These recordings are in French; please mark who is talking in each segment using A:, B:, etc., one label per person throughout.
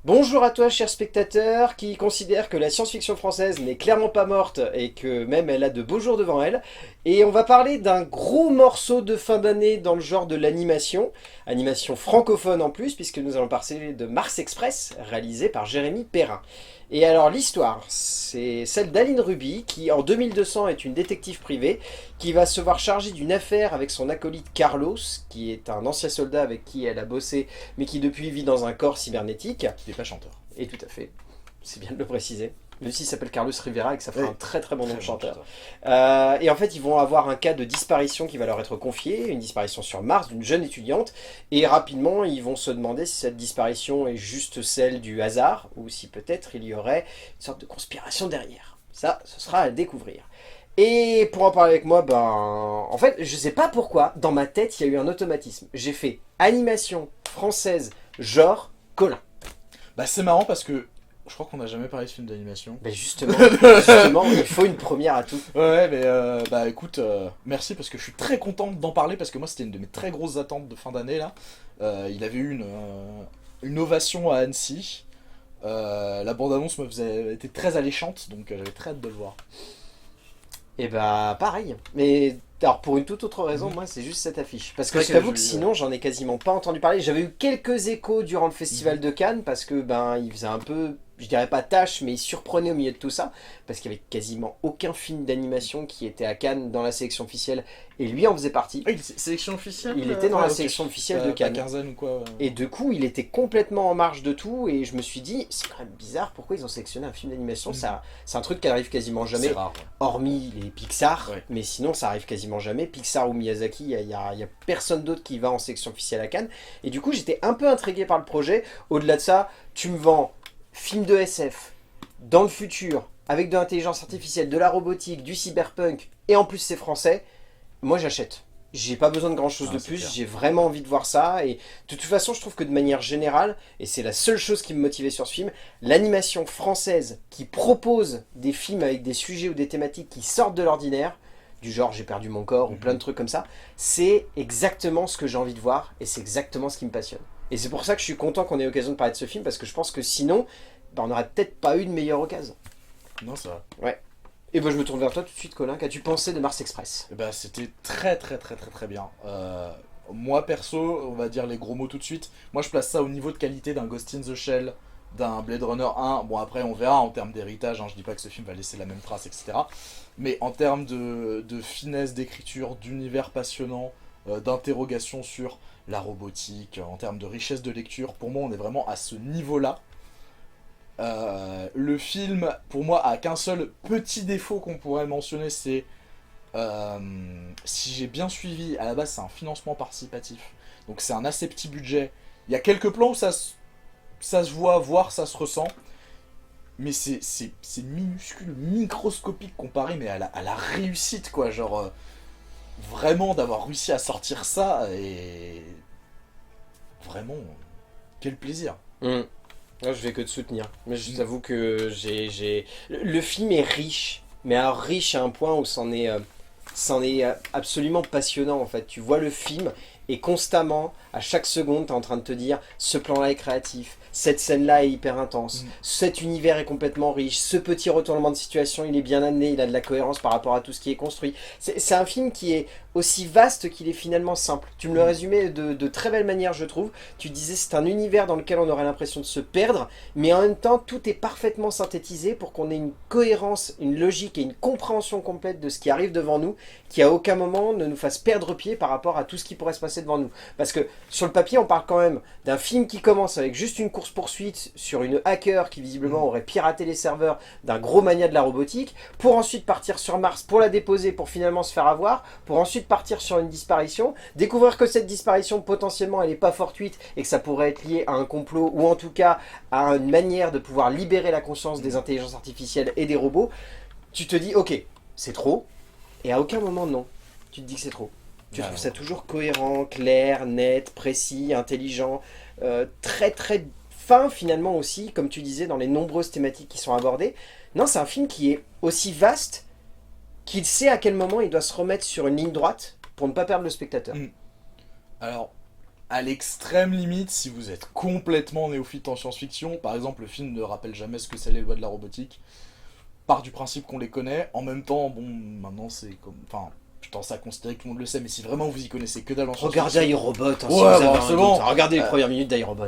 A: Bonjour à toi, cher spectateur, qui considère que la science-fiction française n'est clairement pas morte et que même elle a de beaux jours devant elle. Et on va parler d'un gros morceau de fin d'année dans le genre de l'animation, animation francophone en plus, puisque nous allons parler de Mars Express, réalisé par Jérémy Perrin. Et alors l'histoire, c'est celle d'Aline Ruby, qui en 2200 est une détective privée, qui va se voir chargée d'une affaire avec son acolyte Carlos, qui est un ancien soldat avec qui elle a bossé mais qui depuis vit dans un corps cybernétique.
B: Qui n'est pas chanteur.
A: Et tout à fait, c'est bien de le préciser. Même s'il s'appelle Carlos Rivera et que ça fera
B: Oui.
A: un très très bon nom de
B: Très bon
A: chanteur.
B: chanteur.
A: Et en fait, ils vont avoir un cas de disparition qui va leur être confié, une disparition sur Mars d'une jeune étudiante. Et rapidement, ils vont se demander si cette disparition est juste celle du hasard ou si peut-être il y aurait une sorte de conspiration derrière. Ça, ce sera à découvrir. Et pour en parler avec moi, en fait, je sais pas pourquoi, dans ma tête, il y a eu un automatisme. J'ai fait animation française, genre, Colin.
B: Bah c'est marrant parce que je crois qu'on n'a jamais parlé de film d'animation.
A: Ben justement, il faut une première à tout.
B: Ouais, mais bah écoute, merci parce que je suis très content d'en parler parce que moi c'était une de mes très grosses attentes de fin d'année là. Il avait eu une ovation à Annecy. La bande-annonce était très alléchante donc j'avais très hâte de le voir.
A: Et bah pareil. Mais alors pour une toute autre raison,
B: Mhm.
A: moi c'est juste cette affiche. Parce
B: C'est
A: que
B: vrai
A: je
B: qu'elle est
A: t'avoue que
B: jolie,
A: sinon j'en ai quasiment pas entendu parler. J'avais eu quelques échos durant le festival
B: Mhm.
A: de Cannes parce que il faisait un peu, je dirais pas tâche, mais il surprenait au milieu de tout ça. Parce qu'il y avait quasiment aucun film d'animation qui était à Cannes dans la sélection officielle. Et lui en faisait partie.
B: Ah, sélection officielle.
A: Il était dans la
B: Ok.
A: sélection officielle de
B: Pas
A: Cannes.
B: quinzaine ou quoi.
A: Et du coup, il était complètement en marge de tout, et je me suis dit, c'est quand même bizarre, pourquoi ils ont sélectionné un film d'animation.
B: Mhm.
A: Ça, c'est un truc qui arrive quasiment
B: C'est
A: jamais,
B: rare. Ouais.
A: hormis les Pixar,
B: Ouais.
A: mais sinon ça arrive quasiment jamais. Pixar ou Miyazaki, il y a personne d'autre qui va en sélection officielle à Cannes. Et du coup, j'étais un peu intrigué par le projet. Au-delà de ça, tu me vends film de SF, dans le futur, avec de l'intelligence artificielle, de la robotique, du cyberpunk, et en plus c'est français, moi j'achète. J'ai pas besoin de grand chose
B: Ah,
A: de
B: c'est
A: plus,
B: clair.
A: j'ai vraiment envie de voir ça. Et de toute façon, je trouve que de manière générale, et c'est la seule chose qui me motivait sur ce film, l'animation française qui propose des films avec des sujets ou des thématiques qui sortent de l'ordinaire, du genre j'ai perdu mon corps ou plein de trucs comme ça, c'est exactement ce que j'ai envie de voir et c'est exactement ce qui me passionne. Et c'est pour ça que je suis content qu'on ait l'occasion de parler de ce film parce que je pense que sinon, on n'aurait peut-être pas eu de meilleure occasion.
B: Non, ça va.
A: Ouais. Et ben je me tourne vers toi tout de suite, Colin. Qu'as-tu pensé de Mars Express?
B: Eh ben, c'était très très très très très bien. Moi perso, on va dire les gros mots tout de suite. Moi je place ça au niveau de qualité d'un Ghost in the Shell, d'un Blade Runner 1. Bon après on verra en termes d'héritage, hein, je dis pas que ce film va laisser la même trace, etc. Mais en termes de finesse d'écriture, d'univers passionnant, d'interrogation sur la robotique, en termes de richesse de lecture, pour moi on est vraiment à ce niveau-là. Le film, pour moi, a qu'un seul petit défaut qu'on pourrait mentionner, c'est si j'ai bien suivi, à la base c'est un financement participatif, donc c'est un assez petit budget. Il y a quelques plans où ça se voit, voire ça se ressent, mais c'est minuscule, microscopique comparé mais à la réussite quoi, genre vraiment d'avoir réussi à sortir ça et vraiment quel plaisir.
A: Hmm. Non, je vais que te soutenir. Mais je t'avoue que le film est riche, mais alors riche à un point où c'en est absolument passionnant en fait. Tu vois le film et constamment, à chaque seconde, tu es en train de te dire ce plan-là est créatif, cette scène-là est hyper intense, cet univers est complètement riche, ce petit retournement de situation, il est bien amené, il a de la cohérence par rapport à tout ce qui est construit. C'est un film qui est aussi vaste qu'il est finalement simple. Tu me le résumais de très belle manière, je trouve. Tu disais c'est un univers dans lequel on aurait l'impression de se perdre, mais en même temps, tout est parfaitement synthétisé pour qu'on ait une cohérence, une logique et une compréhension complète de ce qui arrive devant nous, qui à aucun moment ne nous fasse perdre pied par rapport à tout ce qui pourrait se passer devant nous. Parce que sur le papier, on parle quand même d'un film qui commence avec juste une course-poursuite sur une hacker qui visiblement aurait piraté les serveurs d'un gros mania de la robotique, pour ensuite partir sur Mars pour la déposer, pour finalement se faire avoir, pour ensuite partir sur une disparition, découvrir que cette disparition potentiellement elle n'est pas fortuite et que ça pourrait être lié à un complot ou en tout cas à une manière de pouvoir libérer la conscience des intelligences artificielles et des robots. Tu te dis ok, c'est trop, et à aucun moment non, tu te dis que c'est trop. Tu trouves ça toujours cohérent, clair, net, précis, intelligent, très très fin finalement aussi, comme tu disais, dans les nombreuses thématiques qui sont abordées. Non, c'est un film qui est aussi vaste qu'il sait à quel moment il doit se remettre sur une ligne droite pour ne pas perdre le spectateur.
B: Alors, À l'extrême limite, si vous êtes complètement néophyte en science-fiction, par exemple, le film ne rappelle jamais ce que c'est les lois de la robotique, part du principe qu'on les connaît. En même temps, bon, maintenant c'est comme... Enfin, je tends à considérer que tout le monde le sait, mais si vraiment vous y connaissez que dalle en science-fiction...
A: Regardez iRobot, si
B: Ouais,
A: vous avez
B: bon,
A: un
B: c'est
A: doute.
B: bon.
A: Regardez les premières minutes d'iRobot.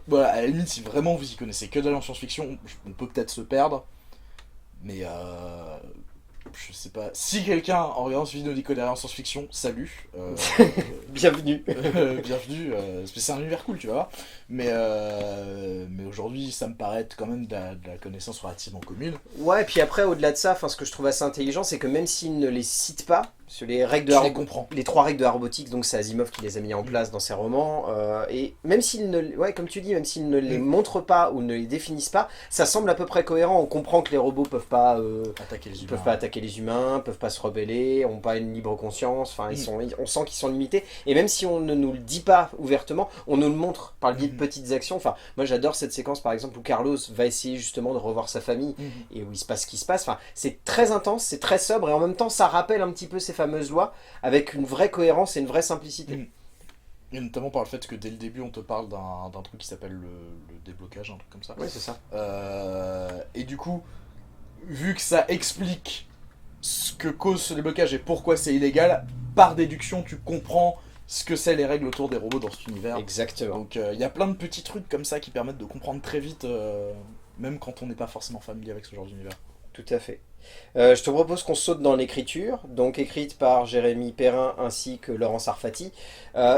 B: Voilà, à la limite, si vraiment vous y connaissez que dalle en science-fiction, on peut peut-être se perdre. Mais je sais pas. Si quelqu'un en regardant ce vidéo n'y connaît rien en science-fiction, salut.
A: Bienvenue.
B: Bienvenue. C'est un univers cool, tu vois. Mais aujourd'hui, ça me paraît être quand même de la connaissance relativement commune.
A: Ouais, et puis après, au-delà de ça, ce que je trouve assez intelligent, c'est que même s'il ne les cite pas, sur les règles de
B: les comprends.
A: Les 3 règles de la robotique, donc c'est Asimov qui les a mis en place dans ses romans, et même s'il ne, ouais, comme tu dis, même s'il ne les montre pas ou ne les définissent pas, ça semble à peu près cohérent. On comprend que les robots peuvent pas attaquer les humains, peuvent pas se rebeller, ont pas une libre conscience. Enfin, on sent qu'ils sont limités. Et même si on ne nous le dit pas ouvertement, on nous le montre par le biais de petites actions. Enfin, moi j'adore cette séquence par exemple où Carlos va essayer justement de revoir sa famille et où il se passe ce qui se passe. Enfin, c'est très intense, c'est très sobre et en même temps ça rappelle un petit peu ces fameuses lois avec une vraie cohérence et une vraie simplicité.
B: Et notamment par le fait que dès le début on te parle d'un truc qui s'appelle le déblocage, un truc comme ça.
A: Oui, c'est ça.
B: Et du coup, vu que ça explique ce que cause ce déblocage et pourquoi c'est illégal, par déduction tu comprends ce que c'est les règles autour des robots dans cet univers.
A: Exactement.
B: Donc il y a plein de petits trucs comme ça qui permettent de comprendre très vite, même quand on n'est pas forcément familier avec ce genre d'univers.
A: Tout à fait. Je te propose qu'on saute dans l'écriture, donc écrite par Jérémy Perrin ainsi que Laurent Sarfati.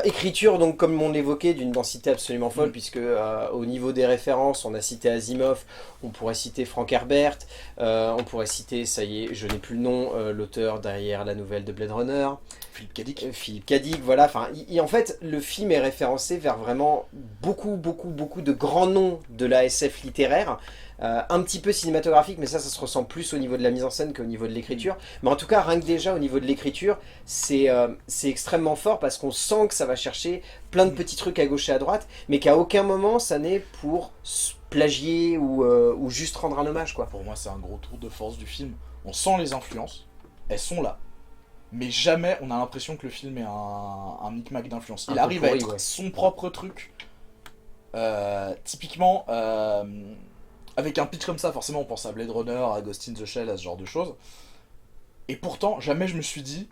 A: Écriture, donc comme on l'évoquait, d'une densité absolument folle, puisque au niveau des références, on a cité Asimov, on pourrait citer Frank Herbert, on pourrait citer, ça y est, je n'ai plus le nom, l'auteur derrière la nouvelle de Blade Runner.
B: Philippe K. Dick.
A: Philippe K. Dick, voilà. Enfin, en fait, le film est référencé vers vraiment beaucoup de grands noms de la SF littéraire. Un petit peu cinématographique, mais ça se ressent plus au niveau de la mise en scène qu'au niveau de l'écriture. Mais en tout cas, rien que déjà au niveau de l'écriture, c'est extrêmement fort parce qu'on sent que ça va chercher plein de petits trucs à gauche et à droite, mais qu'à aucun moment ça n'est pour plagier ou juste rendre un hommage, quoi.
B: Pour moi, c'est un gros tour de force du film. On sent les influences, elles sont là. Mais jamais on a l'impression que le film est un micmac d'influence. Il arrive à être son propre truc. Typiquement, avec un pitch comme ça, forcément on pense à Blade Runner, à Ghost in the Shell, à ce genre de choses. Et pourtant, jamais je me suis dit,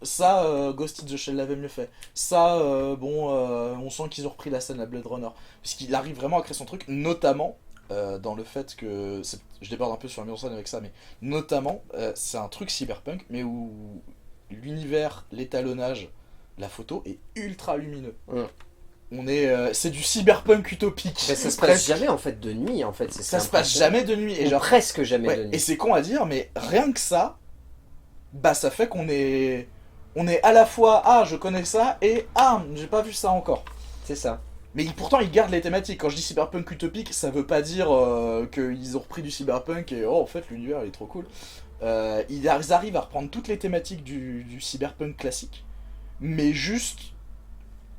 B: ça, Ghost in the Shell l'avait mieux fait. Ça, on sent qu'ils ont repris la scène à Blade Runner. Parce qu'il arrive vraiment à créer son truc, notamment dans le fait que... Je déborde un peu sur la mise en scène avec ça, mais notamment, c'est un truc cyberpunk, mais où l'univers, l'étalonnage, la photo est ultra lumineux. C'est du cyberpunk utopique.
A: Mais ça se passe jamais en fait de nuit, en fait.
B: Ça se passe jamais de nuit.
A: Et genre, presque jamais de nuit.
B: Et c'est con à dire, mais rien que ça, bah ça fait qu'on est à la fois je connais ça et j'ai pas vu ça encore.
A: C'est ça.
B: Mais pourtant ils gardent les thématiques. Quand je dis cyberpunk utopique, ça veut pas dire qu'ils ont repris du cyberpunk et en fait l'univers il est trop cool. Ils arrivent à reprendre toutes les thématiques du cyberpunk classique, mais juste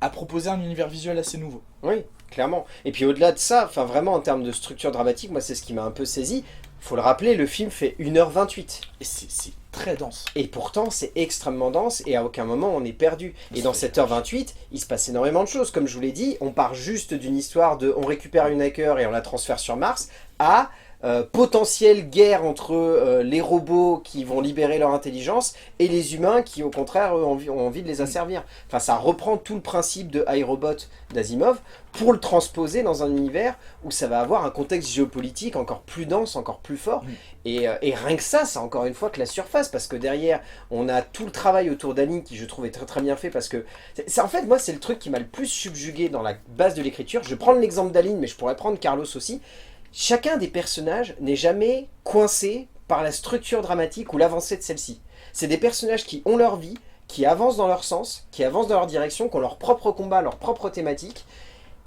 B: à proposer un univers visuel assez nouveau.
A: Oui, clairement. Et puis au-delà de ça, enfin vraiment en termes de structure dramatique, moi c'est ce qui m'a un peu saisi. Faut le rappeler, le film fait 1h28.
B: Et c'est très dense.
A: Et pourtant c'est extrêmement dense et à aucun moment on est perdu. Et dans cette heure 28, il se passe énormément de choses. Comme je vous l'ai dit, on part juste d'une histoire de on récupère une hacker et on la transfère sur Mars à... potentielle guerre entre les robots qui vont libérer leur intelligence et les humains qui au contraire eux, ont envie de les asservir. Enfin ça reprend tout le principe de iRobot d'Asimov pour le transposer dans un univers où ça va avoir un contexte géopolitique encore plus dense, encore plus fort. Et rien que ça, c'est encore une fois que la surface, parce que derrière on a tout le travail autour d'Aline qui je trouve est très très bien fait, parce que en fait moi c'est le truc qui m'a le plus subjugué dans la base de l'écriture. Je vais prendre l'exemple d'Aline mais je pourrais prendre Carlos aussi. Chacun des personnages n'est jamais coincé par la structure dramatique ou l'avancée de celle-ci. C'est des personnages qui ont leur vie, qui avancent dans leur sens, qui avancent dans leur direction, qui ont leur propre combat, leur propre thématique.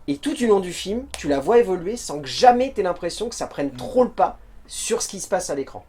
A: Et tout du long du film, tu la vois évoluer sans que jamais tu aies l'impression que ça prenne trop le pas sur ce qui se passe à l'écran.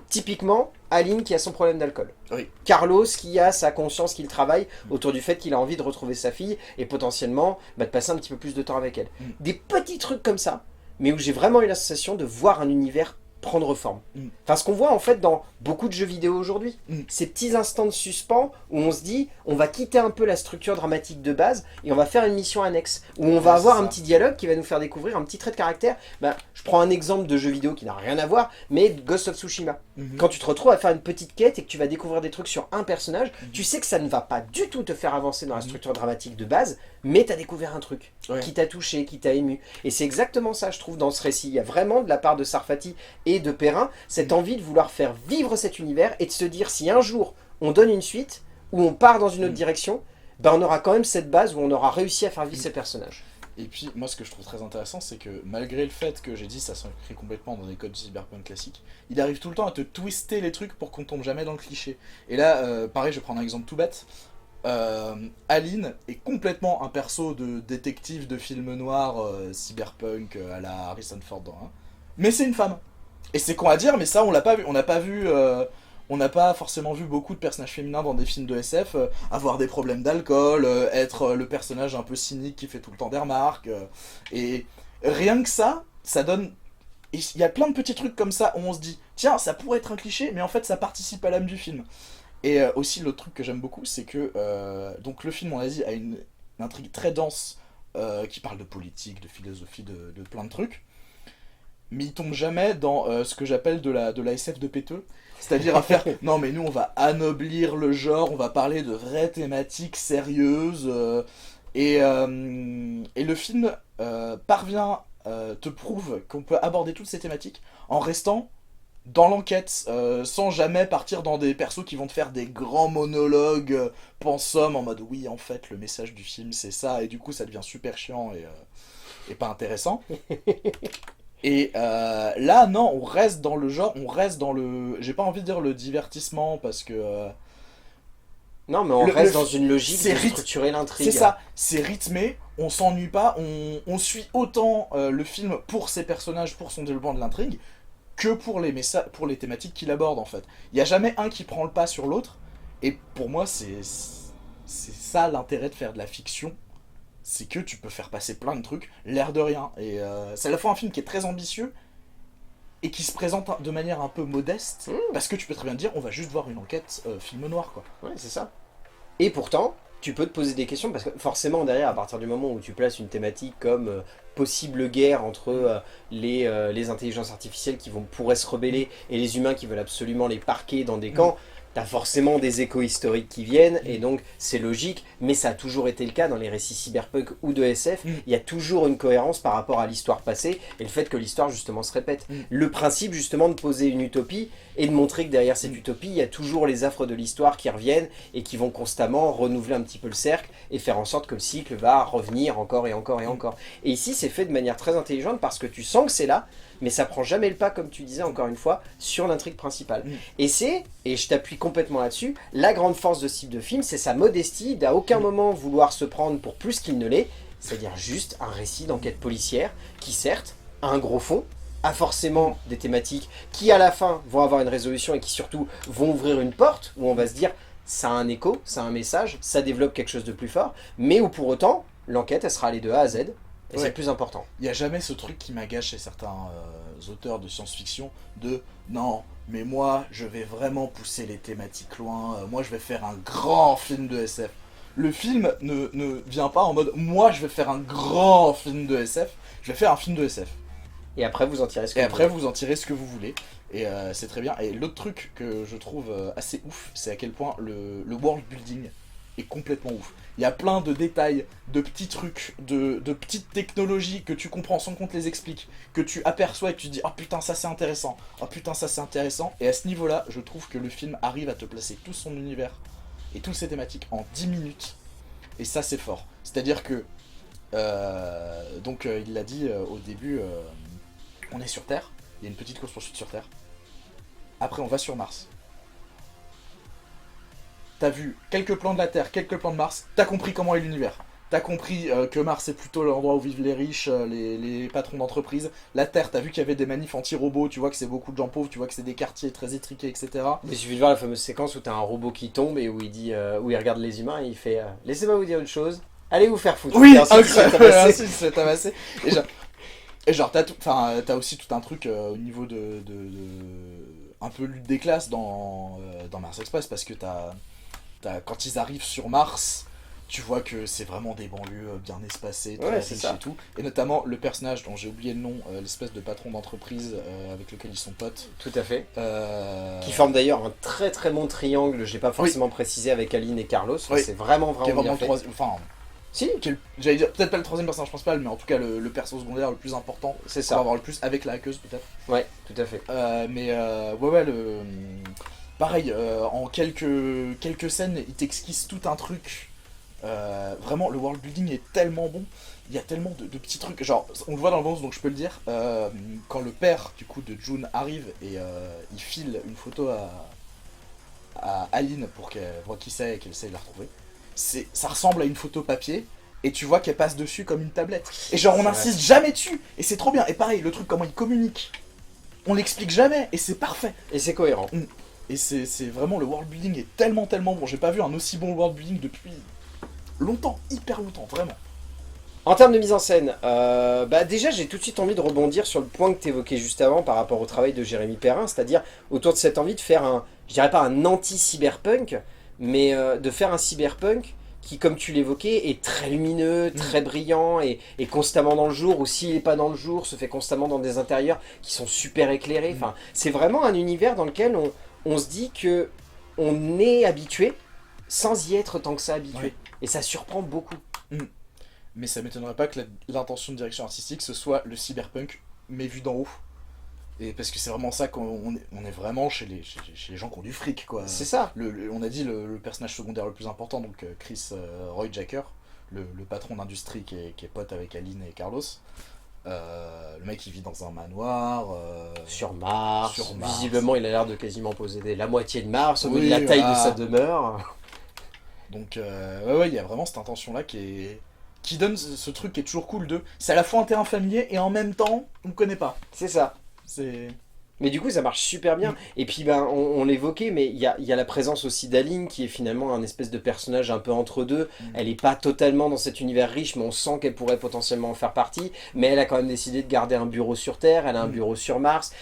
A: Typiquement, Aline qui a son problème d'alcool.
B: Oui.
A: Carlos qui a sa conscience qu'il travaille autour du fait qu'il a envie de retrouver sa fille et potentiellement de passer un petit peu plus de temps avec elle. Des petits trucs comme ça, mais où j'ai vraiment eu la sensation de voir un univers prendre forme. Enfin, ce qu'on voit en fait dans beaucoup de jeux vidéo aujourd'hui, ces petits instants de suspens où on se dit, on va quitter un peu la structure dramatique de base et on va faire une mission annexe, où on va avoir un petit dialogue qui va nous faire découvrir un petit trait de caractère. Ben, je prends un exemple de jeu vidéo qui n'a rien à voir, mais Ghost of Tsushima. Quand tu te retrouves à faire une petite quête et que tu vas découvrir des trucs sur un personnage, tu sais que ça ne va pas du tout te faire avancer dans la structure dramatique de base, mais tu as découvert un truc qui t'a touché, qui t'a ému. Et c'est exactement ça, je trouve, dans ce récit. Il y a vraiment de la part de Sarfati et de Perrin cette envie de vouloir faire vivre cet univers et de se dire si un jour on donne une suite ou on part dans une autre direction, ben on aura quand même cette base où on aura réussi à faire vivre ces personnages.
B: Et puis moi ce que je trouve très intéressant, c'est que malgré le fait que j'ai dit ça s'inscrit complètement dans des codes cyberpunk classiques, il arrive tout le temps à te twister les trucs pour qu'on tombe jamais dans le cliché. Et là pareil, je vais prendre un exemple tout bête. Aline est complètement un perso de détective de film noir cyberpunk à la Harrison Ford dans un. Mais c'est une femme. Et c'est con à dire, mais ça on l'a pas vu. On n'a pas forcément vu beaucoup de personnages féminins dans des films de SF avoir des problèmes d'alcool, être le personnage un peu cynique qui fait tout le temps des remarques. Et rien que ça donne. Il y a plein de petits trucs comme ça où on se dit tiens, ça pourrait être un cliché, mais en fait ça participe à l'âme du film. Et aussi l'autre truc que j'aime beaucoup, c'est que donc le film, on a dit, a une intrigue très dense qui parle de politique, de philosophie, de plein de trucs. Mais il tombe jamais dans ce que j'appelle de la SF de péteux. C'est-à-dire à faire non mais nous on va anoblir le genre, on va parler de vraies thématiques sérieuses. Et le film parvient, te prouve qu'on peut aborder toutes ces thématiques en restant dans l'enquête, sans jamais partir dans des persos qui vont te faire des grands monologues pensum en mode oui en fait le message du film c'est ça, et du coup ça devient super chiant et pas intéressant. Et là non, on reste dans le genre, on reste dans le, j'ai pas envie de dire le divertissement parce que
A: non mais on reste dans une logique de structurer l'intrigue.
B: C'est ça, c'est rythmé, on s'ennuie pas, on suit autant le film pour ses personnages, pour son développement de l'intrigue, que pour les thématiques qu'il aborde en fait. Il n'y a jamais un qui prend le pas sur l'autre, et pour moi c'est ça l'intérêt de faire de la fiction, c'est que tu peux faire passer plein de trucs, l'air de rien, et c'est à la fois un film qui est très ambitieux, et qui se présente de manière un peu modeste, parce que tu peux très bien dire on va juste voir une enquête film noir quoi.
A: Ouais c'est ça. Et pourtant, tu peux te poser des questions, parce que forcément derrière, à partir du moment où tu places une thématique comme possible guerre entre les intelligences artificielles qui pourraient se rebeller et les humains qui veulent absolument les parquer dans des camps, t'as forcément des échos historiques qui viennent, et donc c'est logique, mais ça a toujours été le cas dans les récits cyberpunk ou de SF, il y a toujours une cohérence par rapport à l'histoire passée, et le fait que l'histoire justement se répète. Le principe justement de poser une utopie, et de montrer que derrière cette utopie, il y a toujours les affres de l'histoire qui reviennent, et qui vont constamment renouveler un petit peu le cercle, et faire en sorte que le cycle va revenir encore et encore et encore. Et ici c'est fait de manière très intelligente, parce que tu sens que c'est là, mais ça prend jamais le pas, comme tu disais encore une fois, sur l'intrigue principale. Et je t'appuie complètement là-dessus, la grande force de ce type de film, c'est sa modestie, d'à aucun moment vouloir se prendre pour plus qu'il ne l'est, c'est-à-dire juste un récit d'enquête policière, qui certes a un gros fond, a forcément des thématiques qui à la fin vont avoir une résolution et qui surtout vont ouvrir une porte, où on va se dire ça a un écho, ça a un message, ça développe quelque chose de plus fort, mais où pour autant, l'enquête elle sera allée de A à Z, et c'est le plus important.
B: Il n'y a jamais ce truc qui m'agace chez certains auteurs de science-fiction de non, mais moi je vais vraiment pousser les thématiques loin, moi je vais faire un grand film de SF. Le film ne vient pas en mode moi je vais faire un grand film de SF, je vais faire un film de SF.
A: Et après vous en tirez ce que
B: vous en tirez ce que vous voulez. Et c'est très bien. Et l'autre truc que je trouve assez ouf, c'est à quel point le world building est complètement ouf. Il y a plein de détails, de petits trucs, de petites technologies que tu comprends sans qu'on te les explique, que tu aperçois et que tu te dis « Oh putain, ça c'est intéressant, oh putain, ça c'est intéressant ». Et à ce niveau-là, je trouve que le film arrive à te placer tout son univers et toutes ses thématiques en 10 minutes. Et ça c'est fort. C'est-à-dire que, il l'a dit au début, on est sur Terre, il y a une petite course-poursuite sur Terre. Après on va sur Mars. T'as vu quelques plans de la Terre, quelques plans de Mars, t'as compris comment est l'univers. T'as compris que Mars est plutôt l'endroit où vivent les riches, les patrons d'entreprise. La Terre, t'as vu qu'il y avait des manifs anti-robots, tu vois que c'est beaucoup de gens pauvres, tu vois que c'est des quartiers très étriqués, etc.
A: Il suffit de voir la fameuse séquence où t'as un robot qui tombe et où il dit, où il regarde les humains et il fait laissez-moi vous dire une chose, allez vous faire foutre.
B: Oui, incroyable, c'est tabassé. Et genre, t'as aussi tout un truc au niveau un peu lutte des classes dans Mars Express, parce que quand ils arrivent sur Mars, tu vois que c'est vraiment des banlieues bien espacées, très riches et tout. Et notamment le personnage dont j'ai oublié le nom, l'espèce de patron d'entreprise avec lequel ils sont potes.
A: Tout à fait. Qui forme d'ailleurs un très très bon triangle, j'ai pas forcément précisé, avec Aline et Carlos.
B: Oui.
A: C'est vraiment bien fait.
B: Si, j'allais dire, peut-être pas le troisième personnage principal, mais en tout cas le perso secondaire le plus important.
A: C'est
B: ça.
A: ça.
B: On va avoir le plus avec la hackeuse peut-être.
A: Ouais, tout à fait.
B: Ouais, pareil, en quelques scènes, il t'esquisse tout un truc. Vraiment, le world building est tellement bon. Il y a tellement de petits trucs. Genre, on le voit dans le bonus, donc je peux le dire. Quand le père du coup de June arrive et il file une photo à Aline pour qu'elle voit qui c'est et qu'elle essaie de la retrouver. Ça ressemble à une photo papier et tu vois qu'elle passe dessus comme une tablette. Et genre, on n'insiste jamais dessus et c'est trop bien. Et pareil, le truc, comment il communique, on l'explique jamais et c'est parfait.
A: Et c'est cohérent.
B: Et c'est vraiment, le world building est tellement bon. J'ai pas vu un aussi bon world building depuis longtemps, hyper longtemps, vraiment.
A: En termes de mise en scène, déjà j'ai tout de suite envie de rebondir sur le point que tu évoquais juste avant par rapport au travail de Jérémy Perrin, c'est-à-dire autour de cette envie de faire je dirais pas un anti-cyberpunk, mais de faire un cyberpunk qui, comme tu l'évoquais, est très lumineux, très brillant et constamment dans le jour, ou s'il n'est pas dans le jour, se fait constamment dans des intérieurs qui sont super éclairés. Enfin, c'est vraiment un univers dans lequel on se dit que on est habitué sans y être tant que ça habitué.
B: Ouais.
A: Et ça surprend beaucoup.
B: Mais ça m'étonnerait pas que l'intention de direction artistique ce soit le cyberpunk mais vu d'en haut. Et parce que c'est vraiment ça qu'on est vraiment chez les gens qui ont du fric, quoi.
A: C'est ça.
B: On a dit le personnage secondaire le plus important, donc Chris Roy Jacker, le patron d'industrie qui est pote avec Aline et Carlos. Le mec il vit dans un manoir.
A: Sur Mars.
B: Sur Mars.
A: Visiblement il a l'air de quasiment posséder la moitié de Mars, au vu de la taille de sa demeure.
B: Donc ouais, il y a vraiment cette intention là qui donne ce truc qui est toujours cool c'est à la fois un terrain familier et en même temps on ne connaît pas.
A: C'est ça.
B: C'est...
A: Mais du coup ça marche super bien. Et puis on l'évoquait, mais il y a la présence aussi d'Aline qui est finalement un espèce de personnage un peu entre deux. Elle n'est pas totalement dans cet univers riche, mais on sent qu'elle pourrait potentiellement en faire partie. Mais elle a quand même décidé de garder un bureau sur Terre, elle a un bureau sur Mars.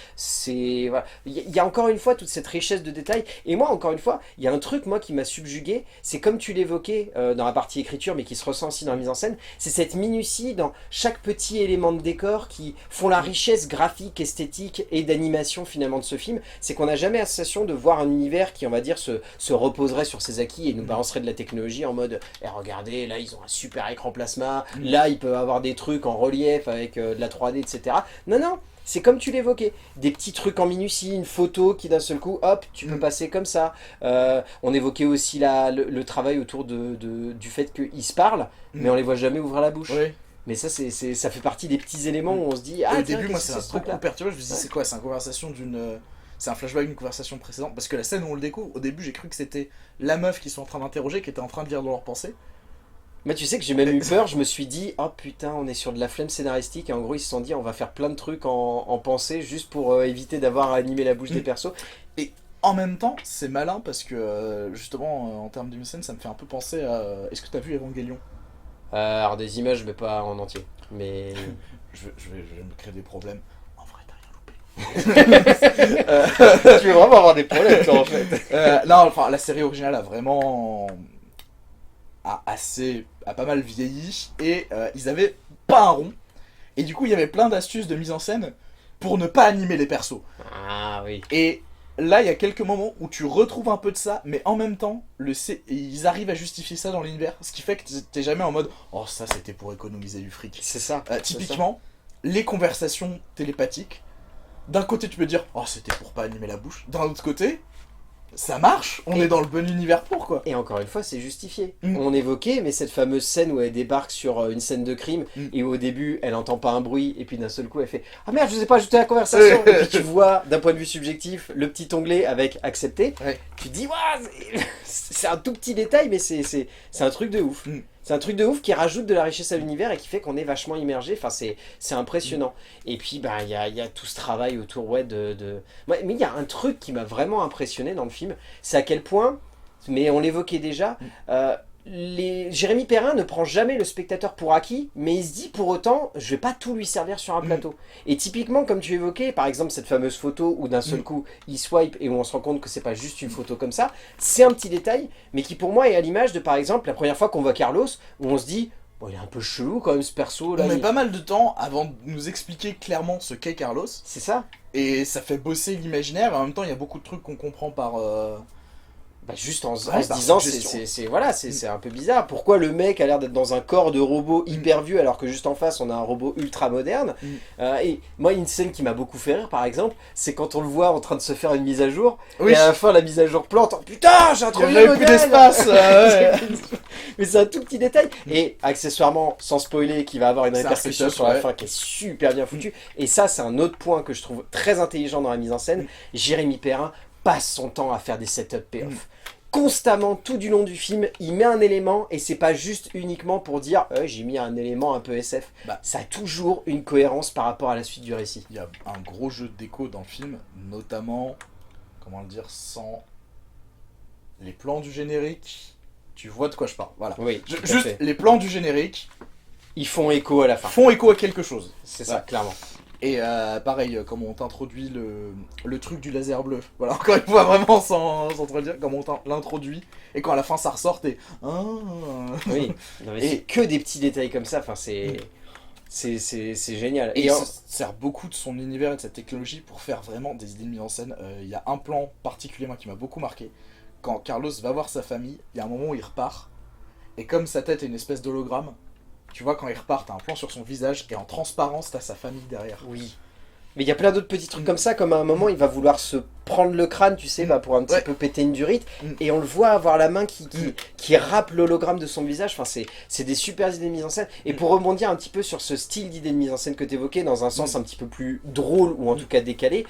A: Voilà. Il y a encore une fois toute cette richesse de détails. Et moi, encore une fois, il y a un truc moi qui m'a subjugué, c'est comme tu l'évoquais dans la partie écriture, mais qui se ressent aussi dans la mise en scène, c'est cette minutie dans chaque petit élément de décor qui font la richesse graphique, esthétique et d'animation finalement de ce film. C'est qu'on n'a jamais la sensation de voir un univers qui, on va dire, se reposerait sur ses acquis et nous balancerait de la technologie en mode regardez, là ils ont un super écran plasma, là ils peuvent avoir des trucs en relief avec de la 3D, etc. Non, c'est comme tu l'évoquais, des petits trucs en minutie, une photo qui d'un seul coup, hop, tu peux passer comme ça. On évoquait aussi le travail autour du fait qu'ils se parlent, mais on les voit jamais ouvrir la bouche.
B: Oui.
A: Mais ça, ça fait partie des petits éléments où on se dit
B: au début, moi, ça m'a beaucoup perturbé. Je me suis dit, c'est quoi? C'est une conversation c'est un flashback d'une conversation précédente. Parce que la scène où on le découvre, au début, j'ai cru que c'était la meuf qu'ils sont en train d'interroger, qui était en train de lire dans leurs pensées.
A: Mais tu sais que j'ai même eu peur, je me suis dit, oh putain, on est sur de la flemme scénaristique, et en gros, ils se sont dit, on va faire plein de trucs en pensée, juste pour éviter d'avoir à animer la bouche des persos.
B: Et en même temps, c'est malin, parce que, justement, en termes de mise en scène, ça me fait un peu penser à... Est-ce que t'as vu Evangelion?
A: Alors des images, mais pas en entier. Mais
B: je vais me créer des problèmes. En vrai, t'as rien loupé.
A: tu veux vraiment avoir des problèmes, toi, en fait.
B: Non, enfin, la série originale a vraiment... a pas mal vieilli. Et ils avaient pas un rond. Et du coup, il y avait plein d'astuces de mise en scène pour ne pas animer les persos.
A: Ah oui.
B: Et... là, il y a quelques moments où tu retrouves un peu de ça, mais en même temps, ils arrivent à justifier ça dans l'univers, ce qui fait que t'es jamais en mode « Oh, ça, c'était pour économiser du fric. »
A: C'est ça.
B: Typiquement, les conversations télépathiques, d'un côté, tu peux dire « Oh, c'était pour pas animer la bouche. » D'un autre côté, ça marche, on est dans le bon univers pour, quoi.
A: Et encore une fois, c'est justifié. On évoquait, mais cette fameuse scène où elle débarque sur une scène de crime, et où au début, elle entend pas un bruit, et puis d'un seul coup, elle fait « Ah merde, je vous ai pas ajouté la conversation !» Et puis tu vois, d'un point de vue subjectif, le petit onglet avec « Accepter ». Tu te dis « Waouh, c'est un tout petit détail, mais c'est un truc de ouf. » C'est un truc de ouf qui rajoute de la richesse à l'univers et qui fait qu'on est vachement immergé. Enfin, c'est impressionnant. Et puis, il y a tout ce travail autour Ouais, mais il y a un truc qui m'a vraiment impressionné dans le film. C'est à quel point, mais on l'évoquait déjà, Jérémy Perrin ne prend jamais le spectateur pour acquis, mais il se dit pour autant, je vais pas tout lui servir sur un plateau. Et typiquement, comme tu évoquais, par exemple cette fameuse photo où d'un seul coup il swipe et où on se rend compte que c'est pas juste une photo comme ça, c'est un petit détail, mais qui pour moi est à l'image de par exemple la première fois qu'on voit Carlos, où on se dit, bon, il est un peu chelou quand même ce perso là.
B: On met pas mal de temps avant de nous expliquer clairement ce qu'est Carlos.
A: C'est ça.
B: Et ça fait bosser l'imaginaire, et en même temps il y a beaucoup de trucs qu'on comprend par...
A: Bah juste en se
B: Ouais,
A: disant,
B: suggestion.
A: c'est un peu bizarre. Pourquoi le mec a l'air d'être dans un corps de robot hyper vieux alors que juste en face on a un robot ultra moderne. Et moi, une scène qui m'a beaucoup fait rire par exemple, c'est quand on le voit en train de se faire une mise à jour,
B: Oui.
A: et à la fin la mise à jour plante. Oh, putain, j'ai un
B: Il
A: trop
B: y
A: vieux
B: avait plus
A: modèle.
B: d'espace. Ouais.
A: Mais c'est un tout petit détail. Et accessoirement, sans spoiler, qui va avoir une
B: C'est un
A: répercussion
B: setup,
A: sur la
B: ouais.
A: fin qui est super bien foutue. Et ça, c'est un autre point que je trouve très intelligent dans la mise en scène. Jérémy Perrin passe son temps à faire des setup payoff. Constamment, tout du long du film, il met un élément et c'est pas juste uniquement pour dire j'ai mis un élément un peu SF.
B: Bah.
A: Ça a toujours une cohérence par rapport à la suite du récit.
B: Il y a un gros jeu de déco dans le film, notamment, comment le dire, sans les plans du générique. Tu vois de quoi je parle, voilà.
A: Oui, tout à
B: Juste
A: fait.
B: les plans du générique
A: Ils font écho à la fin.
B: font écho à quelque chose.
A: C'est ça,
B: Ouais.
A: clairement.
B: Et pareil, comme on t'introduit le truc du laser bleu. Voilà, encore une fois, vraiment sans trop le dire, comme on l'introduit. Et quand à la fin ça ressort, t'es... Ah.
A: Oui, non, mais
B: Et-
A: c'est que des petits détails comme ça, enfin c'est génial.
B: Et
A: Et
B: il se sert beaucoup de son univers et de cette technologie pour faire vraiment des idées de mise en scène. Il y a un plan particulièrement qui m'a beaucoup marqué. Quand Carlos va voir sa famille, il y a un moment où il repart. Et comme sa tête est une espèce d'hologramme, tu vois, quand il repart, t'as un plan sur son visage et en transparence, t'as sa famille derrière.
A: oui. Mais il y a plein d'autres petits trucs comme ça, comme à un moment il va vouloir se prendre le crâne, tu sais, pour un petit
B: Ouais.
A: peu péter une durite,
B: Mm.
A: et on le voit avoir la main qui râpe l'hologramme de son visage, enfin c'est des super idées de mise en scène. Et pour rebondir un petit peu sur ce style d'idée de mise en scène que tu évoquais, dans un sens un petit peu plus drôle, ou en tout cas décalé,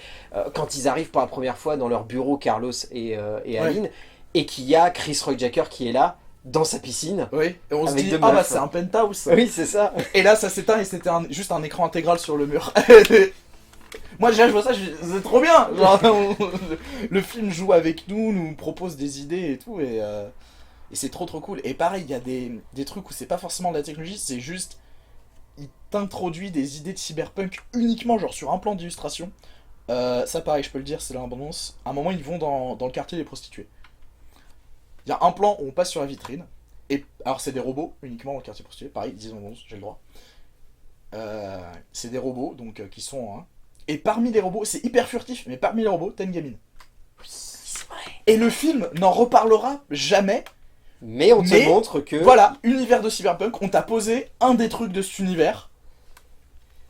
A: quand ils arrivent pour la première fois dans leur bureau, Carlos et Aline, et qu'il y a Chris Roy Jacker qui est là, dans sa piscine.
B: Oui, et on se
A: Avec
B: dit,
A: deux
B: ah bah
A: meufs.
B: c'est un penthouse.
A: Oui, c'est ça.
B: Et là, ça s'éteint et c'était juste un écran intégral sur le mur. Moi déjà je vois ça, c'est trop bien. Genre, le film joue avec nous, nous propose des idées et tout, et c'est trop cool. Et pareil, il y a des trucs où c'est pas forcément de la technologie, c'est juste, il t'introduit des idées de cyberpunk uniquement genre sur un plan d'illustration. Ça pareil, je peux le dire, c'est l'abondance. À un moment, ils vont dans le quartier des prostituées. Il y a un plan où on passe sur la vitrine, et alors c'est des robots uniquement dans le quartier des prostituées, pareil, disons 11, j'ai le droit. C'est des robots donc qui sont en 1. Et parmi les robots, c'est hyper furtif, mais parmi les robots, t'as une gamine.
A: C'est vrai.
B: Et le film n'en reparlera jamais.
A: Mais on te
B: Mais,
A: montre que...
B: Voilà, univers de cyberpunk, on t'a posé un des trucs de cet univers.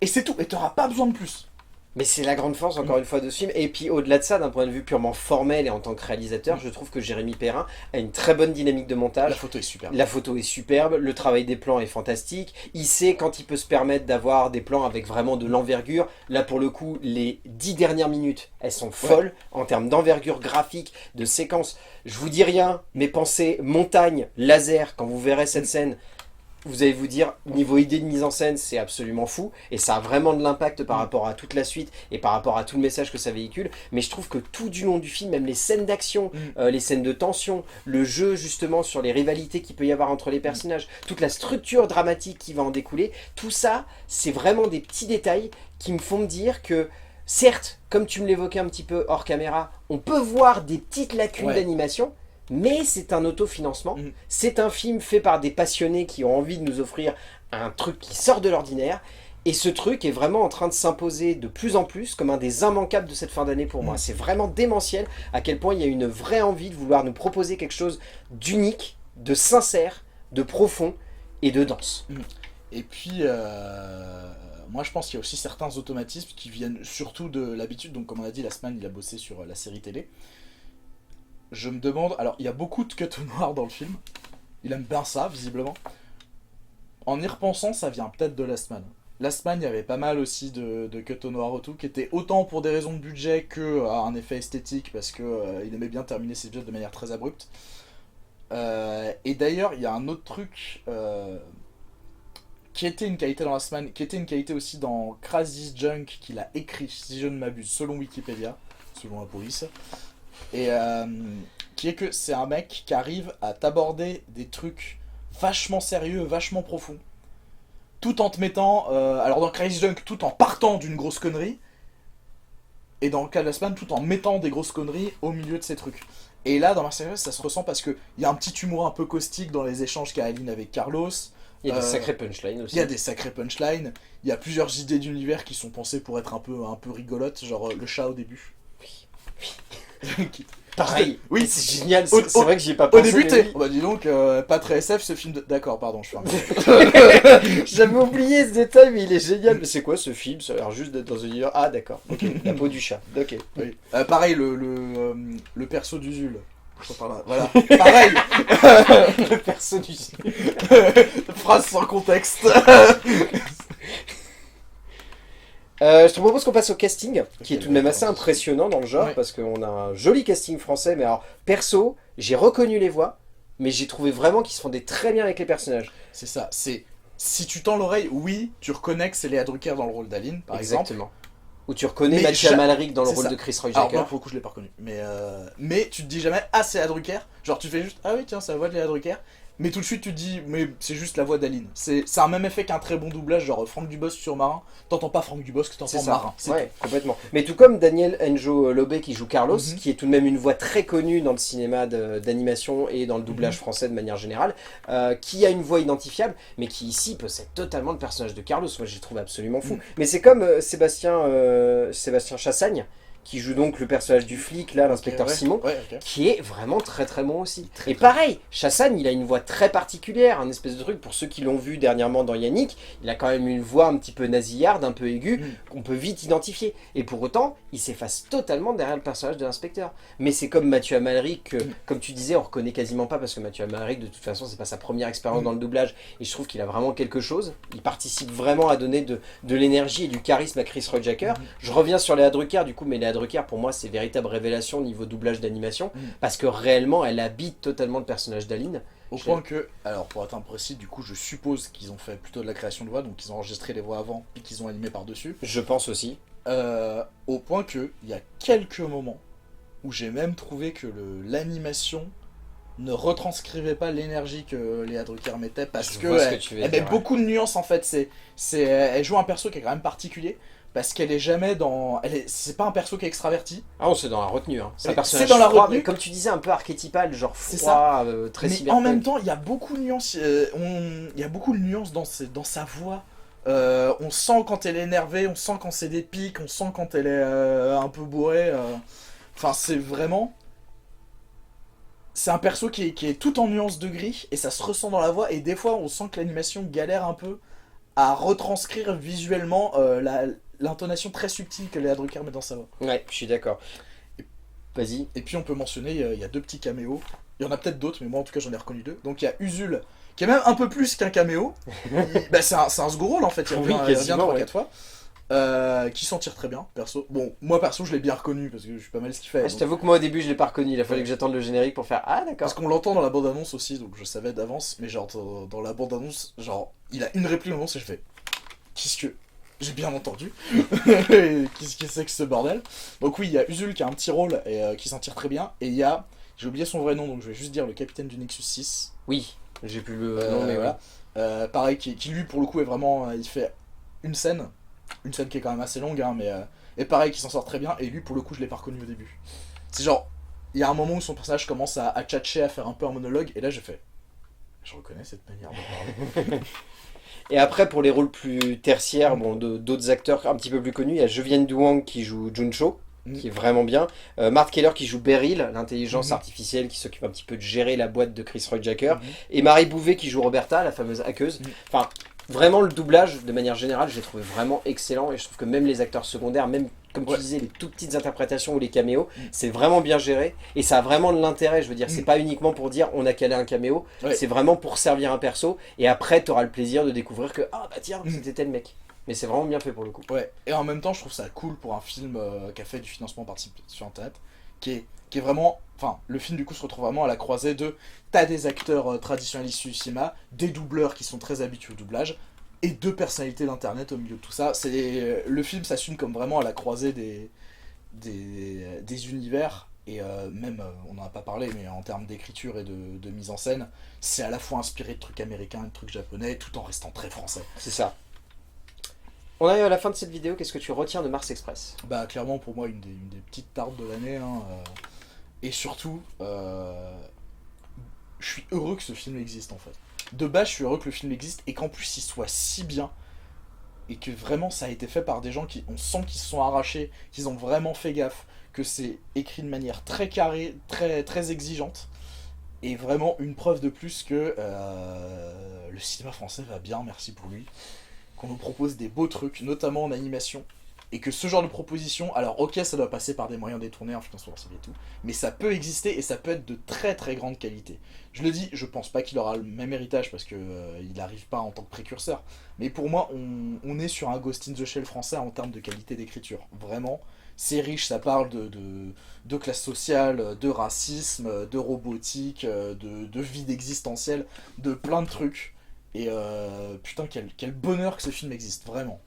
B: Et c'est tout, et t'auras pas besoin de plus.
A: Mais c'est la grande force, encore une fois, de ce film. Et puis au-delà de ça, d'un point de vue purement formel et en tant que réalisateur, je trouve que Jérémy Perrin a une très bonne dynamique de montage.
B: La photo est super.
A: La photo est superbe, le travail des plans est fantastique. Il sait quand il peut se permettre d'avoir des plans avec vraiment de l'envergure. Là, pour le coup, les 10 dernières minutes, elles sont folles en termes d'envergure graphique, de séquence. Je vous dis rien, mais pensez montagne, laser, quand vous verrez cette scène, vous allez vous dire, niveau idée de mise en scène, c'est absolument fou, et ça a vraiment de l'impact par rapport à toute la suite, et par rapport à tout le message que ça véhicule, mais je trouve que tout du long du film, même les scènes d'action, les scènes de tension, le jeu justement sur les rivalités qu'il peut y avoir entre les personnages, toute la structure dramatique qui va en découler, tout ça, c'est vraiment des petits détails qui me font me dire que, certes, comme tu me l'évoquais un petit peu hors caméra, on peut voir des petites lacunes d'animation, mais c'est un autofinancement, c'est un film fait par des passionnés qui ont envie de nous offrir un truc qui sort de l'ordinaire, et ce truc est vraiment en train de s'imposer de plus en plus comme un des immanquables de cette fin d'année pour moi. C'est vraiment démentiel à quel point il y a une vraie envie de vouloir nous proposer quelque chose d'unique, de sincère, de profond et de dense.
B: Et puis, moi je pense qu'il y a aussi certains automatismes qui viennent surtout de l'habitude. Donc comme on a dit, Last Man, il a bossé sur la série télé. Je me demande, alors il y a beaucoup de cuts au noir dans le film, il aime bien ça visiblement. En y repensant, ça vient peut-être de Last Man. Last Man, il y avait pas mal aussi de cuts au noir et tout, qui étaient autant pour des raisons de budget que un effet esthétique, parce que il aimait bien terminer ses épisodes de manière très abrupte. Et d'ailleurs, il y a un autre truc qui était une qualité dans Last Man, qui était une qualité aussi dans Crazy Junk, qu'il a écrit, si je ne m'abuse, selon Wikipédia, selon la police. Et qui est que c'est un mec qui arrive à t'aborder des trucs vachement sérieux, vachement profonds, tout en te mettant, alors dans Crazy Junk, tout en partant d'une grosse connerie, et dans le cas de Last Man, tout en mettant des grosses conneries au milieu de ces trucs. Et là, dans Mercenaries, ça se ressent parce qu'il y a un petit humour un peu caustique dans les échanges qu'a Aline avec Carlos.
A: Il y a des sacrés punchlines aussi.
B: Il y a des sacrés punchlines. Il y a plusieurs idées d'univers qui sont pensées pour être un peu rigolotes, genre le chat au début.
A: Oui. Pareil,
B: oui,
A: c'est génial, c'est vrai que j'y ai pas pensé.
B: Au début, t'es. Bah dis donc, pas très SF ce film. D'accord, pardon, je fais un
A: J'avais oublié ce détail, mais il est génial. Mais c'est quoi ce film? Ça a l'air juste d'être dans un univers. Ah, d'accord, ok. La peau du chat, ok.
B: Oui. Pareil, le perso d'Usul. Voilà, pareil.
A: Le perso du
B: Phrase sans contexte.
A: Je te propose qu'on passe au casting, qui est tout de même assez
B: d'accord.
A: impressionnant dans le genre,
B: Ouais.
A: parce qu'on a un joli casting français, mais alors, perso, j'ai reconnu les voix, mais j'ai trouvé vraiment qu'ils se fondaient très bien avec les personnages.
B: C'est ça, c'est... Si tu tends l'oreille, oui, tu reconnais que c'est Léa Drucker dans le rôle d'Aline, par exemple.
A: Exactement. Où tu reconnais
B: Mais
A: Mathieu Amalric dans le
B: c'est
A: rôle
B: ça.
A: de Chris Roy
B: Alors
A: Jacker.
B: moi, pour le coup, je l'ai pas reconnu. Mais tu te dis jamais, ah, c'est Léa Drucker. Genre, tu fais juste, ah oui, tiens, c'est la voix de Léa Drucker. Mais tout de suite, tu te dis, mais c'est juste la voix d'Aline. C'est un même effet qu'un très bon doublage, genre Franck Dubosc sur Marin. T'entends pas Franck Dubosc,
A: C'est
B: t'entends
A: ça,
B: Marin. C'est
A: ouais, complètement. Mais tout comme Daniel Enjo Lobé qui joue Carlos,
B: Mhm.
A: qui est tout de même une voix très connue dans le cinéma d'animation et dans le doublage français de manière générale, qui a une voix identifiable, mais qui ici possède totalement le personnage de Carlos. Moi, je l'ai trouvé absolument fou.
B: Mhm.
A: Mais c'est comme Sébastien Chassagne, qui joue donc le personnage du flic, là, l'inspecteur
B: ouais,
A: Simon,
B: ouais, ok.
A: qui est vraiment très très bon aussi.
B: Très,
A: Et
B: très
A: pareil, Chassagne, il a une voix très particulière, un espèce de truc, pour ceux qui l'ont vu dernièrement dans Yannick, il a quand même une voix un petit peu nasillarde, un peu aiguë, qu'on peut vite identifier. Et pour autant, il s'efface totalement derrière le personnage de l'inspecteur. Mais c'est comme Mathieu Amalric, que, comme tu disais, on reconnaît quasiment pas, parce que Mathieu Amalric, de toute façon, c'est pas sa première expérience dans le doublage, et je trouve qu'il a vraiment quelque chose. Il participe vraiment à donner de l'énergie et du charisme à Chris Roy Jacker. Je reviens sur Léa Drucker, du coup, mais Léa Drucker, pour moi, c'est véritable révélation au niveau doublage d'animation, parce que réellement, elle habite totalement le personnage d'Aline.
B: Au point que, alors pour être imprécis, du coup, je suppose qu'ils ont fait plutôt de la création de voix, donc ils ont enregistré les voix avant, puis qu'ils ont animé par-dessus.
A: Je pense aussi.
B: Au point que, il y a quelques moments où j'ai même trouvé que l'animation ne retranscrivait pas l'énergie que Léa Drucker mettait, parce
A: Je
B: que
A: vois ce que
B: elle,
A: tu veux
B: elle
A: dire,
B: met
A: ouais.
B: beaucoup de nuances en fait. Elle joue un perso qui est quand même particulier, parce qu'elle est jamais dans. C'est pas un perso qui est extraverti.
A: Ah, on c'est dans la retenue. Hein. C'est un
B: C'est
A: personnage
B: dans la
A: froid,
B: retenue.
A: mais comme tu disais, un peu archétypal, genre
B: C'est
A: froid, très
B: Mais
A: cyberpunk.
B: en même temps, il y a beaucoup de nuances. Il y a beaucoup de nuances dans sa voix. On sent quand elle est énervée, on sent quand c'est des pics, on sent quand elle est un peu bourrée. Enfin, c'est vraiment. C'est un perso qui est tout en nuances de gris et ça se ressent dans la voix. Et des fois, on sent que l'animation galère un peu à retranscrire visuellement l'intonation très subtile que Léa Drucker met dans sa voix.
A: Ouais, je suis d'accord. Vas-y.
B: Et puis on peut mentionner, il y a deux petits caméos. Il y en a peut-être d'autres, mais moi en tout cas j'en ai reconnu deux. Donc il y a Usul, qui est même un peu plus qu'un caméo. C'est un second rôle en fait, il
A: Oui,
B: revient, il revient
A: quasiment,
B: 3-4
A: ouais.
B: fois. Qui s'en tire très bien, perso. Bon, moi perso je l'ai bien reconnu parce que je suis pas mal ce qu'il fait.
A: Ah, je t'avoue que moi au début je l'ai pas reconnu, il a fallu que j'attende le générique pour faire ah d'accord.
B: Parce qu'on l'entend dans la bande-annonce aussi, donc je savais d'avance, mais genre dans la bande-annonce, genre il a une réplique annonce et je fais qu'est-ce que. J'ai bien entendu. Qu'est-ce que c'est que ce bordel? Donc oui, il y a Usul qui a un petit rôle et qui s'en tire très bien. Et il y a, j'ai oublié son vrai nom, donc je vais juste dire le capitaine du Nexus 6.
A: Oui, j'ai plus le nom mais
B: Voilà. Pareil, qui lui pour le coup est vraiment, il fait une scène qui est quand même assez longue, hein, mais et pareil, qui s'en sort très bien. Et lui pour le coup, je l'ai pas reconnu au début. C'est genre, il y a un moment où son personnage commence à tchatcher, à faire un peu un monologue, et là je fais, je reconnais cette manière de parler.
A: Et après, pour les rôles plus tertiaires, bon, d'autres acteurs un petit peu plus connus, il y a Jevien Wang qui joue Juncho, qui est vraiment bien. Mark Keller qui joue Beryl, l'intelligence artificielle qui s'occupe un petit peu de gérer la boîte de Chris Roy Jacker. Et Marie Bouvet qui joue Roberta, la fameuse hackeuse. Enfin, vraiment, le doublage, de manière générale, je l'ai trouvé vraiment excellent. Et je trouve que même les acteurs secondaires, même comme tu disais, les toutes petites interprétations ou les caméos, c'est vraiment bien géré. Et ça a vraiment de l'intérêt, je veux dire. C'est pas uniquement pour dire on a calé un caméo, c'est vraiment pour servir un perso. Et après, tu auras le plaisir de découvrir que, ah bah tiens, c'était tel mec. Mais c'est vraiment bien fait pour le coup.
B: Ouais, et en même temps, je trouve ça cool pour un film qui a fait du financement participatif sur Internet, qui est vraiment. Enfin, le film du coup se retrouve vraiment à la croisée de. T'as des acteurs traditionnels issus du cinéma, des doubleurs qui sont très habitués au doublage, et deux personnalités d'internet au milieu de tout ça. Le film s'assume comme vraiment à la croisée des univers, Et même, on n'en a pas parlé, mais en termes d'écriture et de mise en scène, c'est à la fois inspiré de trucs américains et de trucs japonais, tout en restant très français.
A: C'est ça. On arrive à la fin de cette vidéo, qu'est-ce que tu retiens de Mars Express?
B: Bah clairement pour moi une des petites tartes de l'année, hein, et surtout, je suis heureux que ce film existe en fait. De base je suis heureux que le film existe et qu'en plus il soit si bien, et que vraiment ça a été fait par des gens qui, on sent qu'ils se sont arrachés, qu'ils ont vraiment fait gaffe, que c'est écrit de manière très carrée, très, très exigeante, et vraiment une preuve de plus que le cinéma français va bien, merci pour lui, qu'on nous propose des beaux trucs, notamment en animation, et que ce genre de proposition, alors ok ça doit passer par des moyens détournés, un financement et tout, mais ça peut exister et ça peut être de très très grande qualité. Je le dis, je pense pas qu'il aura le même héritage parce que il n'arrive pas en tant que précurseur, mais pour moi on est sur un Ghost in the Shell français en termes de qualité d'écriture, vraiment. C'est riche, ça parle de classe sociale, de racisme, de robotique, de vide existentiel, de plein de trucs. Et putain, quel bonheur que ce film existe, vraiment.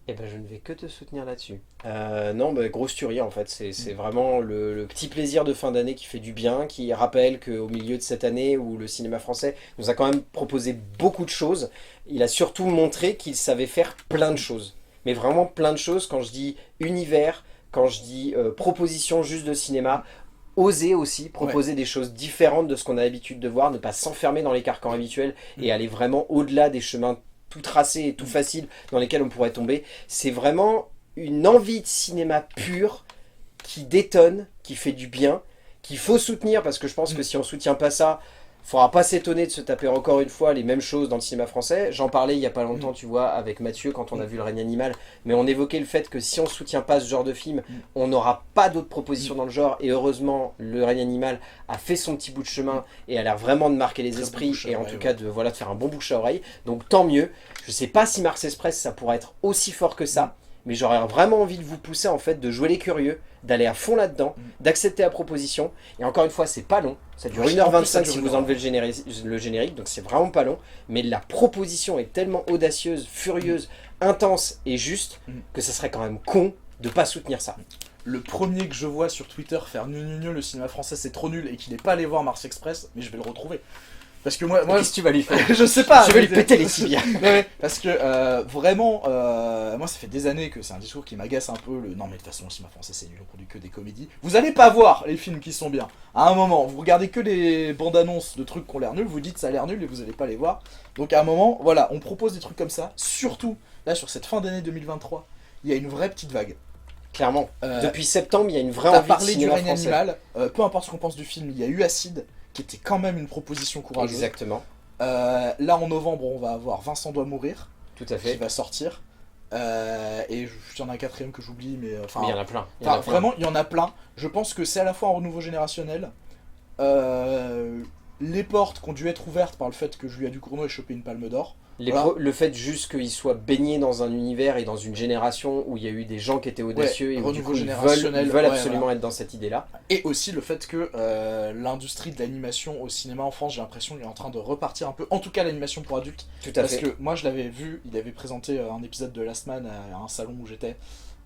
A: Eh ben je ne vais que te soutenir là-dessus. Non, bah, grosse tuerie en fait, c'est vraiment le petit plaisir de fin d'année qui fait du bien, qui rappelle qu'au milieu de cette année où le cinéma français nous a quand même proposé beaucoup de choses, il a surtout montré qu'il savait faire plein de choses. Mais vraiment plein de choses, quand je dis univers, quand je dis proposition juste de cinéma, oser aussi proposer des choses différentes de ce qu'on a l'habitude de voir, ne pas s'enfermer dans les carcans habituels et aller vraiment au-delà des chemins tout tracés et tout faciles dans lesquels on pourrait tomber. C'est vraiment une envie de cinéma pure qui détonne, qui fait du bien, qu'il faut soutenir parce que je pense que si on soutient pas ça, faudra pas s'étonner de se taper encore une fois les mêmes choses dans le cinéma français. J'en parlais il y a pas longtemps, tu vois, avec Mathieu quand on a vu Le règne animal, mais on évoquait le fait que si on soutient pas ce genre de film, on n'aura pas d'autres propositions dans le genre, et heureusement Le règne animal a fait son petit bout de chemin et a l'air vraiment de marquer les esprits et en tout cas de, voilà, de faire un bon bouche à oreille, donc tant mieux. Je sais pas si Mars Express ça pourrait être aussi fort que ça, mais j'aurais vraiment envie de vous pousser en fait, de jouer les curieux, d'aller à fond là-dedans, d'accepter la proposition. Et encore une fois, c'est pas long, ça dure 1h25 si vous enlevez le générique, donc c'est vraiment pas long. Mais la proposition est tellement audacieuse, furieuse, intense et juste que ça serait quand même con de pas soutenir ça.
B: Le premier que je vois sur Twitter faire gnu le cinéma français c'est trop nul et qu'il n'est pas allé voir Mars Express, mais je vais le retrouver. Parce que moi
A: qu'est-ce que tu vas lui faire?
B: Je sais pas.
A: Je vais lui péter les tibias.
B: Ouais, parce que vraiment, moi ça fait des années que c'est un discours qui m'agace un peu. Non mais de toute façon le cinéma français c'est nul, on produit que des comédies. Vous allez pas voir les films qui sont bien. À un moment, vous regardez que des bandes annonces de trucs qui ont l'air nuls, vous dites ça a l'air nul et vous allez pas les voir. Donc à un moment, voilà, on propose des trucs comme ça. Surtout là sur cette fin d'année 2023, il y a une vraie petite vague.
A: Clairement. Depuis septembre, il y a une vraie envie de cinéma français. T'as parlé du règne
B: animal, peu importe ce qu'on pense du film, il y a eu Acide, qui était quand même une proposition courageuse.
A: Exactement.
B: Là en novembre on va avoir Vincent doit mourir.
A: Tout à fait.
B: Qui va sortir. Et il y en a un quatrième que j'oublie, mais
A: il y en a plein.
B: Vraiment il y en a plein. Je pense que c'est à la fois un renouveau générationnel. Les portes qui ont dû être ouvertes par le fait que Julia Ducournau ait chopé une palme d'or. Voilà.
A: Le fait juste qu'ils soient baignés dans un univers et dans une génération où il y a eu des gens qui étaient audacieux et où du coup ils veulent absolument être dans cette idée-là.
B: Et aussi le fait que l'industrie de l'animation au cinéma en France, j'ai l'impression qu'il est en train de repartir un peu, en tout cas l'animation pour adultes.
A: Tout à fait.
B: Parce que moi je l'avais vu, il avait présenté un épisode de Last Man à un salon où j'étais,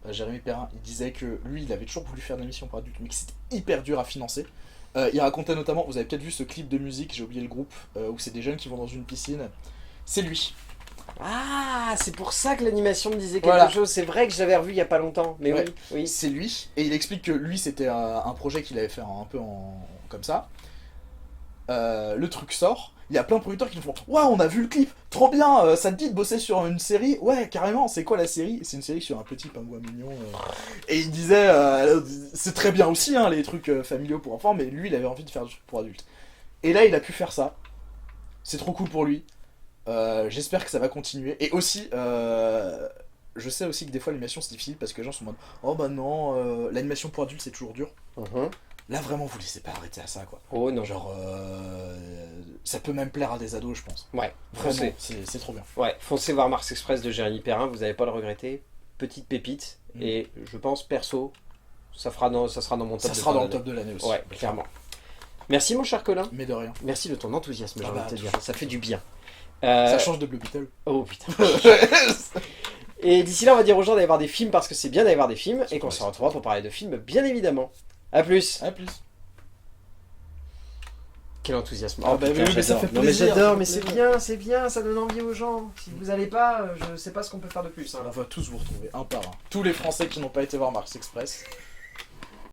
B: Jérémy Perrin, il disait que lui il avait toujours voulu faire de l'animation pour adultes mais que c'était hyper dur à financer. Il racontait notamment, vous avez peut-être vu ce clip de musique, j'ai oublié le groupe, où c'est des jeunes qui vont dans une piscine. C'est lui.
A: Ah, c'est pour ça que l'animation me disait quelque chose. C'est vrai que je l'avais revu il y a pas longtemps. Mais oui.
B: C'est lui. Et il explique que lui, c'était un projet qu'il avait fait un peu comme ça. Le truc sort. Il y a plein de producteurs qui nous font « Waouh, on a vu le clip, trop bien, ça te dit de bosser sur une série ?» Ouais, carrément, c'est quoi la série? C'est une série sur un petit pingouin mignon. Et il disait c'est très bien aussi, hein, les trucs familiaux pour enfants, mais lui, il avait envie de faire des trucs pour adultes. Et là, il a pu faire ça. C'est trop cool pour lui. J'espère que ça va continuer. Et aussi, je sais aussi que des fois l'animation c'est difficile parce que les gens sont en mode oh bah non, l'animation pour adultes c'est toujours dur. Là vraiment vous laissez pas arrêter à ça quoi.
A: Oh non.
B: Genre ça peut même plaire à des ados je pense.
A: Ouais,
B: vraiment, c'est trop bien.
A: Ouais, foncez voir Mars Express de Jérémy Perrin, vous allez pas le regretter. Petite pépite, et je pense perso, ça sera dans mon top.
B: Ça sera dans le top de l'année aussi.
A: Ouais, clairement. Merci mon cher Colin.
B: Mais de rien.
A: Merci de ton enthousiasme, j'ai envie de te dire. Ça fait du bien.
B: Ça change de Blue Beetle.
A: Oh putain. Et d'ici là, on va dire aux gens d'aller voir des films parce que c'est bien d'aller voir des films et qu'on se retrouvera pour parler de films, bien évidemment. À plus.
B: À plus.
A: Quel enthousiasme.
B: Ah bah
A: putain,
B: oui, mais ça
A: j'adore.
B: fait
A: Non mais
B: plaisir,
A: j'adore,
B: ça
A: mais
B: fait
A: c'est bien, ça donne envie aux gens. Si vous allez pas, je sais pas ce qu'on peut faire de plus. Hein.
B: On va tous vous retrouver un par un. Tous les Français qui n'ont pas été voir Mars Express.